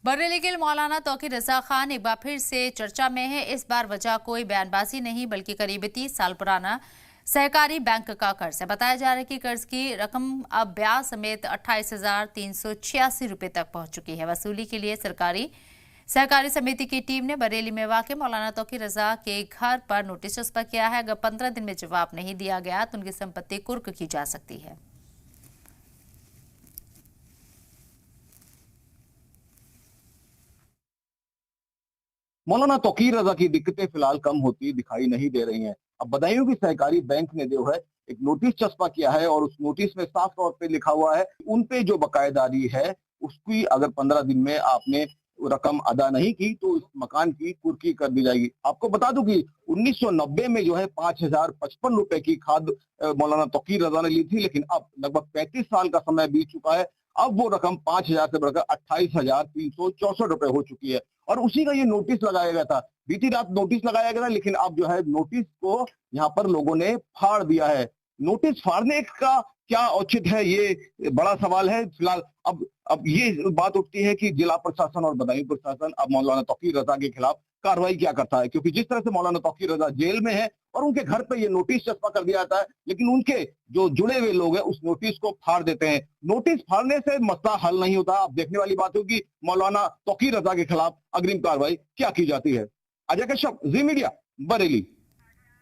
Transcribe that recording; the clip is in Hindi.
बरेली के मौलाना तौकीर रजा खान एक बार फिर से चर्चा में है। इस बार वजह कोई बयानबाजी नहीं बल्कि करीब 30 साल पुराना सहकारी बैंक का कर्ज है। बताया जा रहा है कि कर्ज की रकम अब ब्याज समेत 28,386 रुपए तक पहुंच चुकी है। वसूली के लिए सरकारी सहकारी समिति की टीम ने बरेली में वाक़ मौलाना तौकीर रजा के घर पर नोटिस चस्पा किया है। अगर 15 दिन में जवाब नहीं दिया गया तो उनकी संपत्ति कुर्क की जा सकती है। मौलाना तौकीर रजा की दिक्कतें फिलहाल कम होती दिखाई नहीं दे रही हैं। अब बदायूं की सहकारी बैंक ने जो है एक नोटिस चस्पा किया है और उस नोटिस में साफ तौर पे लिखा हुआ है उन पे जो बकायेदारी है उसकी अगर 15 दिन में आपने रकम अदा नहीं की तो इस मकान की कुर्की कर दी जाएगी। आपको बता दूं कि 1990 में जो है 5,055 रुपए की खाद मौलाना तौकीर रजा ने ली थी, लेकिन अब लगभग 35 साल का समय बीत चुका है। अब वो रकम 5,000 से बढ़कर 28,364 रुपए हो चुकी है और उसी का ये नोटिस लगाया गया था। बीती रात नोटिस लगाया गया था, लेकिन अब जो है नोटिस को यहाँ पर लोगों ने फाड़ दिया है। नोटिस फाड़ने का क्या औचित्य है, ये बड़ा सवाल है। फिलहाल अब ये बात उठती है कि जिला प्रशासन और बदायूं प्रशासन अब मौलाना तौकीर रजा के खिलाफ कार्रवाई क्या करता है, क्योंकि जिस तरह से मौलाना तौकीर रजा जेल में है और उनके घर पे ये नोटिस चस्पा कर दिया जाता है, लेकिन उनके जो जुड़े हुए लोग हैं उस नोटिस को फाड़ देते हैं। नोटिस फाड़ने से मसला हल नहीं होता। अब देखने वाली बात होगी मौलाना तौकीर रजा के खिलाफ अग्रिम कार्रवाई क्या की जाती है। अजय कश्यप, जी मीडिया, बरेली।